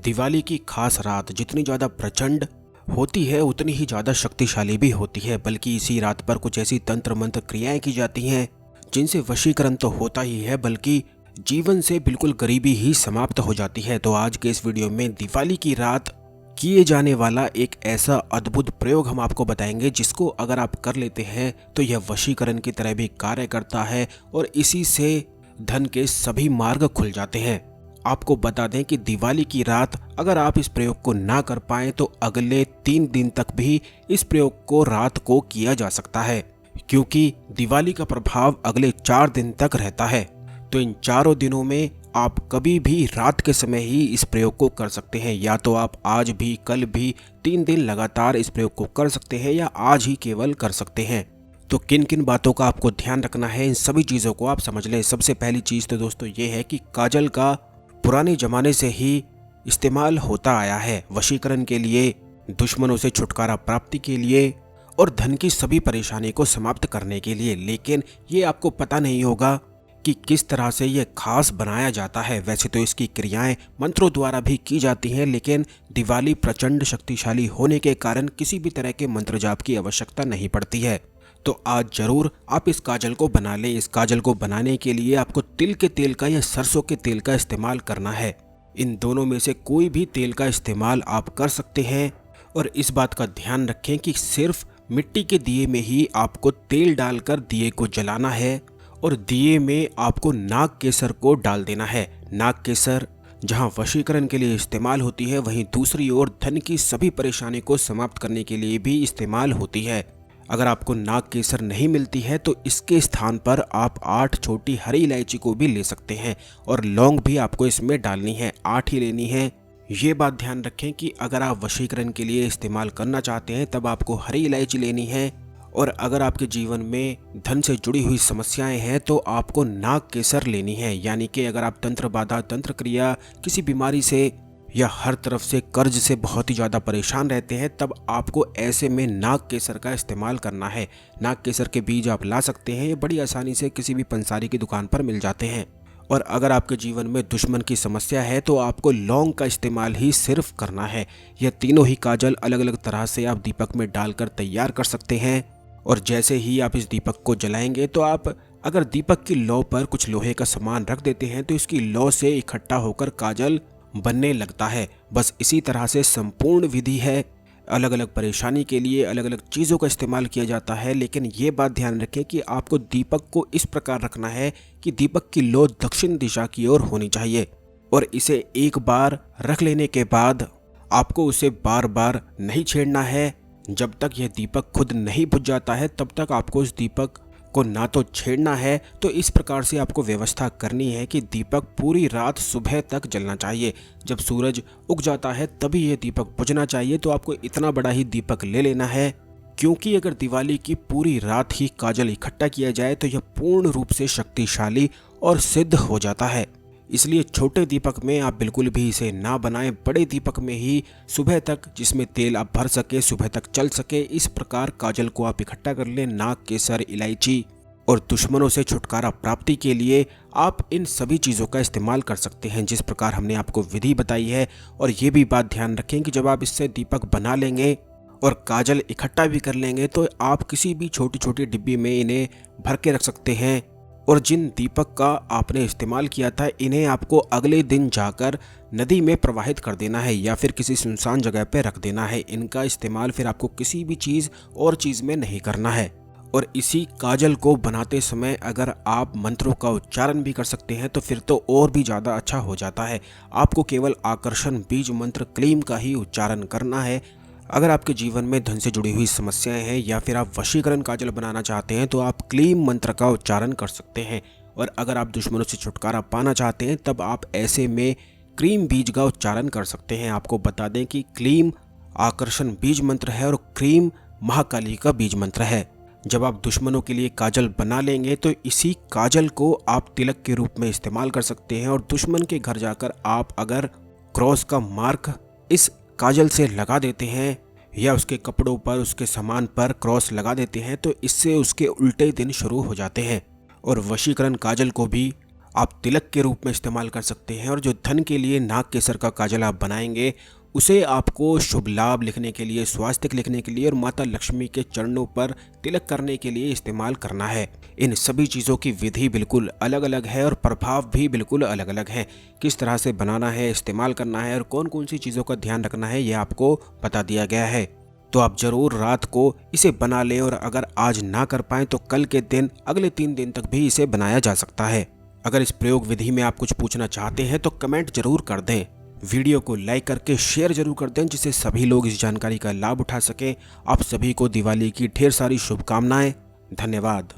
दिवाली की खास रात जितनी ज़्यादा प्रचंड होती है उतनी ही ज़्यादा शक्तिशाली भी होती है। बल्कि इसी रात पर कुछ ऐसी तंत्र मंत्र क्रियाएं की जाती हैं जिनसे वशीकरण तो होता ही है बल्कि जीवन से बिल्कुल गरीबी ही समाप्त हो जाती है। तो आज के इस वीडियो में दिवाली की रात किए जाने वाला एक ऐसा अद्भुत प्रयोग हम आपको बताएंगे जिसको अगर आप कर लेते हैं तो यह वशीकरण की तरह भी कार्य करता है और इसी से धन के सभी मार्ग खुल जाते हैं। आपको बता दें कि दिवाली की रात अगर आप इस प्रयोग को ना कर पाएं तो अगले 3 दिन तक भी इस प्रयोग को रात को किया जा सकता है, क्योंकि दिवाली का प्रभाव अगले 4 दिन तक रहता है। तो इन चारों दिनों में आप कभी भी रात के समय ही इस प्रयोग को कर सकते हैं। या तो आप आज भी कल भी 3 दिन लगातार इस प्रयोग को कर सकते हैं या आज ही केवल कर सकते हैं। तो किन किन बातों का आपको ध्यान रखना है, इन सभी चीज़ों को आप समझ लें। सबसे पहली चीज़ तो दोस्तों ये है कि काजल का पुराने जमाने से ही इस्तेमाल होता आया है वशीकरण के लिए, दुश्मनों से छुटकारा प्राप्ति के लिए और धन की सभी परेशानी को समाप्त करने के लिए। लेकिन ये आपको पता नहीं होगा कि किस तरह से ये खास बनाया जाता है। वैसे तो इसकी क्रियाएं मंत्रों द्वारा भी की जाती हैं, लेकिन दिवाली प्रचंड शक्तिशाली होने के कारण किसी भी तरह के मंत्र जाप की आवश्यकता नहीं पड़ती है। तो आज जरूर आप इस काजल को बना लें। इस काजल को बनाने के लिए आपको तिल के तेल का या सरसों के तेल का इस्तेमाल करना है। इन दोनों में से कोई भी तेल का इस्तेमाल आप कर सकते हैं और इस बात का ध्यान रखें कि सिर्फ मिट्टी के दिए में ही आपको तेल डालकर दिए को जलाना है और दिए में आपको नाग केसर को डाल देना है। नाग केसर जहां वशीकरण के लिए इस्तेमाल होती है, वहीं दूसरी ओर धन की सभी परेशानी को समाप्त करने के लिए भी इस्तेमाल होती है। अगर आपको नाग केसर नहीं मिलती है तो इसके स्थान पर आप 8 छोटी हरी इलायची को भी ले सकते हैं और लौंग भी आपको इसमें डालनी है, 8 ही लेनी है। ये बात ध्यान रखें कि अगर आप वशीकरण के लिए इस्तेमाल करना चाहते हैं तब आपको हरी इलायची लेनी है, और अगर आपके जीवन में धन से जुड़ी हुई समस्याएं हैं तो आपको नाग केसर लेनी है। यानी कि अगर आप तंत्र बाधा, तंत्र क्रिया, किसी बीमारी से या हर तरफ से कर्ज से बहुत ही ज़्यादा परेशान रहते हैं तब आपको ऐसे में नाग केसर का इस्तेमाल करना है। नाग केसर के बीज आप ला सकते हैं, ये बड़ी आसानी से किसी भी पंसारी की दुकान पर मिल जाते हैं। और अगर आपके जीवन में दुश्मन की समस्या है तो आपको लौंग का इस्तेमाल ही सिर्फ करना है। यह तीनों ही काजल अलग अलग तरह से आप दीपक में डालकर तैयार कर सकते हैं और जैसे ही आप इस दीपक को जलाएंगे तो आप अगर दीपक की लौ पर कुछ लोहे का सामान रख देते हैं तो इसकी लौ से इकट्ठा होकर काजल बनने लगता है। बस इसी तरह से संपूर्ण विधि है। अलग अलग परेशानी के लिए अलग अलग चीज़ों का इस्तेमाल किया जाता है, लेकिन ये बात ध्यान रखें कि आपको दीपक को इस प्रकार रखना है कि दीपक की लौ दक्षिण दिशा की ओर होनी चाहिए और इसे एक बार रख लेने के बाद आपको उसे बार बार नहीं छेड़ना है। जब तक यह दीपक खुद नहीं बुझ जाता है तब तक आपको इस दीपक को ना तो छेड़ना है। तो इस प्रकार से आपको व्यवस्था करनी है कि दीपक पूरी रात सुबह तक जलना चाहिए। जब सूरज उग जाता है तभी यह दीपक बुझना चाहिए। तो आपको इतना बड़ा ही दीपक ले लेना है, क्योंकि अगर दिवाली की पूरी रात ही काजल इकट्ठा किया जाए तो यह पूर्ण रूप से शक्तिशाली और सिद्ध हो जाता है। इसलिए छोटे दीपक में आप बिल्कुल भी इसे ना बनाएं, बड़े दीपक में ही सुबह तक, जिसमें तेल आप भर सके, सुबह तक चल सके, इस प्रकार काजल को आप इकट्ठा कर लें। नाग केसर, इलायची और दुश्मनों से छुटकारा प्राप्ति के लिए आप इन सभी चीज़ों का इस्तेमाल कर सकते हैं जिस प्रकार हमने आपको विधि बताई है। और ये भी बात ध्यान रखें कि जब आप इससे दीपक बना लेंगे और काजल इकट्ठा भी कर लेंगे तो आप किसी भी छोटी छोटी डिब्बी में इन्हें भर के रख सकते हैं। और जिन दीपक का आपने इस्तेमाल किया था इन्हें आपको अगले दिन जाकर नदी में प्रवाहित कर देना है या फिर किसी सुनसान जगह पर रख देना है। इनका इस्तेमाल फिर आपको किसी भी चीज़ में नहीं करना है। और इसी काजल को बनाते समय अगर आप मंत्रों का उच्चारण भी कर सकते हैं तो फिर तो और भी ज़्यादा अच्छा हो जाता है। आपको केवल आकर्षण बीज मंत्र क्लीम का ही उच्चारण करना है। अगर आपके जीवन में धन से जुड़ी हुई समस्याएं हैं या फिर आप वशीकरण काजल बनाना चाहते हैं तो आप क्लीम मंत्र का उच्चारण कर सकते हैं। और अगर आप दुश्मनों से छुटकारा पाना चाहते हैं तब आप ऐसे में क्रीम बीज का उच्चारण कर सकते हैं। आपको बता दें कि क्लीम आकर्षण बीज मंत्र है और क्रीम महाकाली का बीज मंत्र है। जब आप दुश्मनों के लिए काजल बना लेंगे तो इसी काजल को आप तिलक के रूप में इस्तेमाल कर सकते हैं और दुश्मन के घर जाकर आप अगर क्रॉस का मार्क इस काजल से लगा देते हैं या उसके कपड़ों पर, उसके सामान पर क्रॉस लगा देते हैं तो इससे उसके उल्टे दिन शुरू हो जाते हैं। और वशीकरण काजल को भी आप तिलक के रूप में इस्तेमाल कर सकते हैं। और जो धन के लिए नाग केसर का काजल आप बनाएंगे उसे आपको शुभ लाभ लिखने के लिए, स्वास्थ्य लिखने के लिए और माता लक्ष्मी के चरणों पर तिलक करने के लिए इस्तेमाल करना है। इन सभी चीज़ों की विधि बिल्कुल अलग अलग है और प्रभाव भी बिल्कुल अलग अलग है। किस तरह से बनाना है, इस्तेमाल करना है और कौन कौन सी चीज़ों का ध्यान रखना है, ये आपको बता दिया गया है। तो आप जरूर रात को इसे बना लें और अगर आज ना कर पाएं तो कल के दिन, अगले 3 दिन तक भी इसे बनाया जा सकता है। अगर इस प्रयोग विधि में आप कुछ पूछना चाहते हैं तो कमेंट जरूर कर दें। वीडियो को लाइक करके शेयर जरूर कर दें जिससे सभी लोग इस जानकारी का लाभ उठा सकें। आप सभी को दिवाली की ढेर सारी शुभकामनाएं। धन्यवाद।